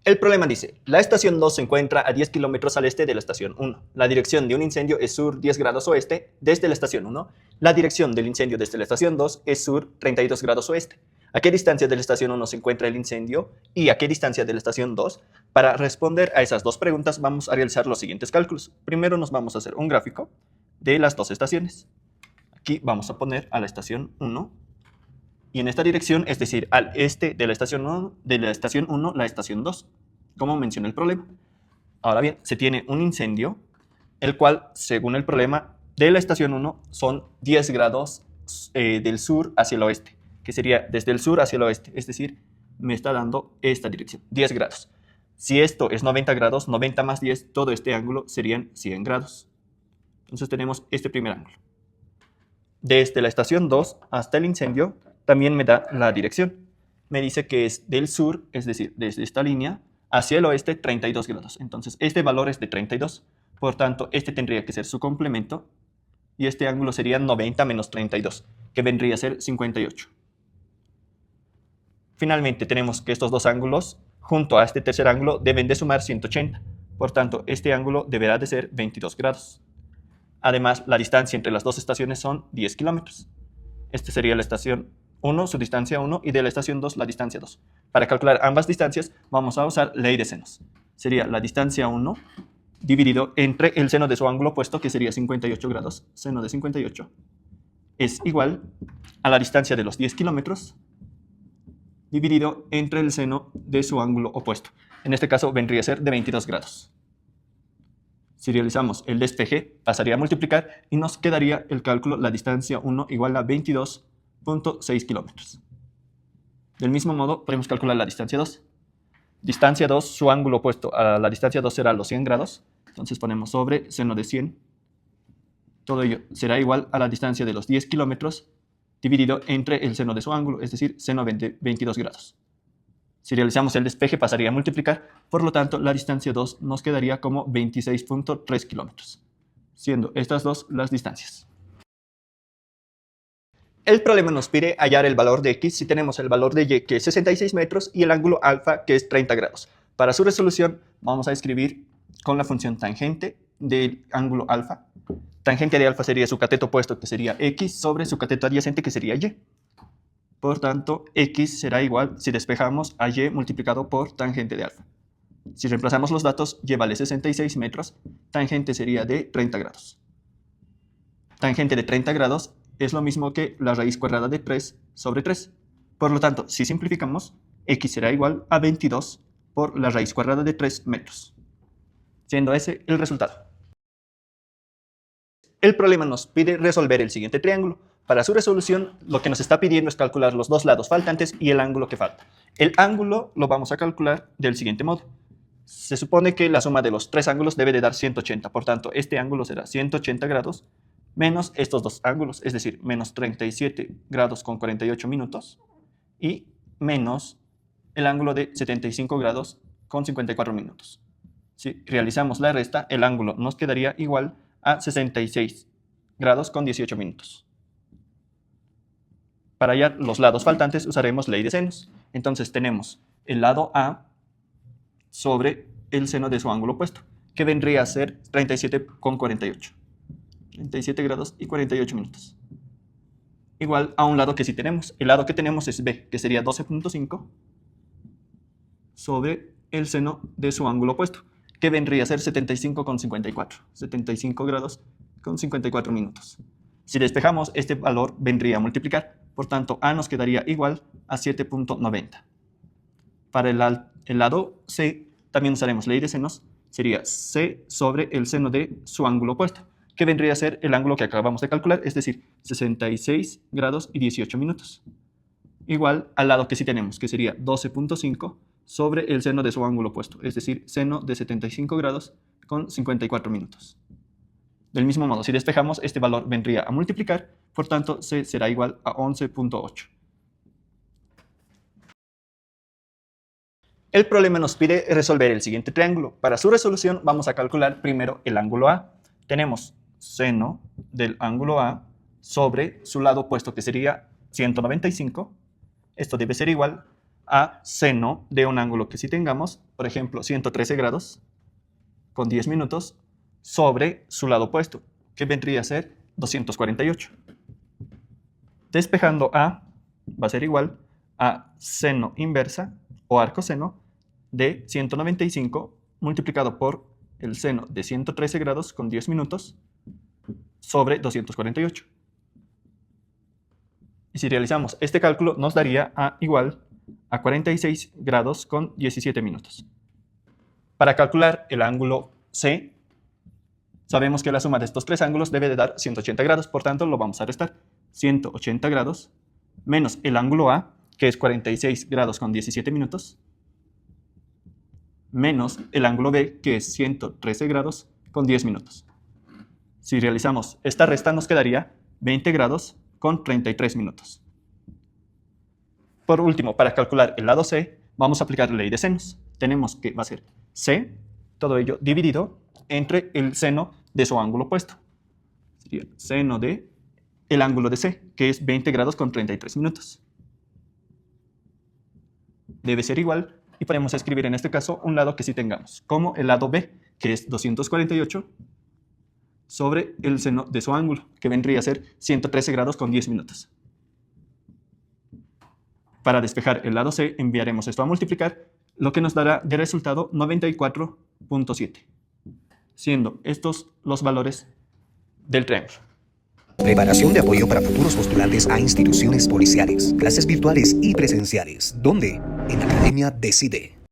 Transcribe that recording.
El problema dice, la estación 2 se encuentra a 10 kilómetros al este de la estación 1. La dirección de un incendio es sur 10 grados oeste desde la estación 1. La dirección del incendio desde la estación 2 es sur 32 grados oeste. ¿A qué distancia de la estación 1 se encuentra el incendio y a qué distancia de la estación 2? Para responder a esas dos preguntas vamos a realizar los siguientes cálculos. Primero nos vamos a hacer un gráfico de las dos estaciones. Aquí vamos a poner a la estación 1 y en esta dirección, es decir, al este de la estación 1, la estación 2, como menciona el problema. Ahora bien, se tiene un incendio, el cual, según el problema de la estación 1, son 10 grados del sur hacia el oeste, que sería desde el sur hacia el oeste, es decir, me está dando esta dirección, 10 grados. Si esto es 90 grados, 90 más 10, todo este ángulo serían 100 grados. Entonces tenemos este primer ángulo. Desde la estación 2 hasta el incendio, también me da la dirección. Me dice que es del sur, es decir, desde esta línea, hacia el oeste, 32 grados. Entonces, este valor es de 32. Por tanto, este tendría que ser su complemento. Y este ángulo sería 90 menos 32, que vendría a ser 58. Finalmente, tenemos que estos dos ángulos, junto a este tercer ángulo, deben de sumar 180. Por tanto, este ángulo deberá de ser 22 grados. Además, la distancia entre las dos estaciones son 10 kilómetros. Esta sería la estación 1, su distancia 1, y de la estación 2, la distancia 2. Para calcular ambas distancias, vamos a usar ley de senos. Sería la distancia 1 dividido entre el seno de su ángulo opuesto, que sería 58 grados. Seno de 58 es igual a la distancia de los 10 kilómetros dividido entre el seno de su ángulo opuesto. En este caso, vendría a ser de 22 grados. Si realizamos el despeje, pasaría a multiplicar y nos quedaría el cálculo, la distancia 1 igual a 22.6 kilómetros. Del mismo modo, podemos calcular la distancia 2. Distancia 2, su ángulo opuesto a la distancia 2 será los 100 grados. Entonces ponemos sobre seno de 100. Todo ello será igual a la distancia de los 10 kilómetros dividido entre el seno de su ángulo, es decir, seno de 22 grados. Si realizamos el despeje, pasaría a multiplicar, por lo tanto, la distancia 2 nos quedaría como 26.3 kilómetros, siendo estas dos las distancias. El problema nos pide hallar el valor de x si tenemos el valor de y, que es 66 metros, y el ángulo alfa, que es 30 grados. Para su resolución, vamos a escribir con la función tangente del ángulo alfa. Tangente de alfa sería su cateto opuesto, que sería x, sobre su cateto adyacente, que sería y. Por tanto, x será igual, si despejamos, a y multiplicado por tangente de alfa. Si reemplazamos los datos, y vale 66 metros, tangente sería de 30 grados. Tangente de 30 grados es lo mismo que la raíz cuadrada de 3 sobre 3. Por lo tanto, si simplificamos, x será igual a 22 por la raíz cuadrada de 3 metros, siendo ese el resultado. El problema nos pide resolver el siguiente triángulo. Para su resolución, lo que nos está pidiendo es calcular los dos lados faltantes y el ángulo que falta. El ángulo lo vamos a calcular del siguiente modo. Se supone que la suma de los tres ángulos debe de dar 180. Por tanto, este ángulo será 180 grados menos estos dos ángulos, es decir, menos 37 grados con 48 minutos y menos el ángulo de 75 grados con 54 minutos. Si realizamos la resta, el ángulo nos quedaría igual a 66 grados con 18 minutos. Para hallar los lados faltantes usaremos ley de senos. Entonces tenemos el lado A sobre el seno de su ángulo opuesto, que vendría a ser 37,48. 37 grados y 48 minutos. Igual a un lado que sí tenemos. El lado que tenemos es B, que sería 12,5 sobre el seno de su ángulo opuesto, que vendría a ser 75,54. 75 grados con 54 minutos. Si despejamos, este valor vendría a multiplicar. Por tanto, A nos quedaría igual a 7,90. Para el lado C, también usaremos ley de senos. Sería C sobre el seno de su ángulo opuesto, que vendría a ser el ángulo que acabamos de calcular, es decir, 66 grados y 18 minutos. Igual al lado que sí tenemos, que sería 12,5 sobre el seno de su ángulo opuesto, es decir, seno de 75 grados con 54 minutos. Del mismo modo, si despejamos, este valor vendría a multiplicar, por tanto, C será igual a 11,8. El problema nos pide resolver el siguiente triángulo. Para su resolución, vamos a calcular primero el ángulo A. Tenemos seno del ángulo A sobre su lado opuesto, que sería 195. Esto debe ser igual a seno de un ángulo que sí tengamos, por ejemplo, 113 grados con 10 minutos, sobre su lado opuesto, que vendría a ser 248. Despejando A va a ser igual a seno inversa o arcoseno de 195 multiplicado por el seno de 113 grados con 10 minutos sobre 248. Y si realizamos este cálculo, nos daría A igual a 46 grados con 17 minutos. Para calcular el ángulo C, sabemos que la suma de estos tres ángulos debe de dar 180 grados, por tanto lo vamos a restar. 180 grados menos el ángulo A, que es 46 grados con 17 minutos, menos el ángulo B, que es 113 grados con 10 minutos. Si realizamos esta resta, nos quedaría 20 grados con 33 minutos. Por último, para calcular el lado C, vamos a aplicar la ley de senos. Tenemos que va a ser C, todo ello dividido entre el seno de su ángulo opuesto. Sería seno de el ángulo de C, que es 20 grados con 33 minutos. Debe ser igual, y podemos escribir en este caso un lado que sí tengamos, como el lado B, que es 248, sobre el seno de su ángulo, que vendría a ser 113 grados con 10 minutos. Para despejar el lado C, enviaremos esto a multiplicar, lo que nos dará de resultado 94.7, siendo estos los valores del triángulo. Preparación de apoyo para futuros postulantes a instituciones policiales. Clases virtuales y presenciales. ¿Dónde? En Academia Decide.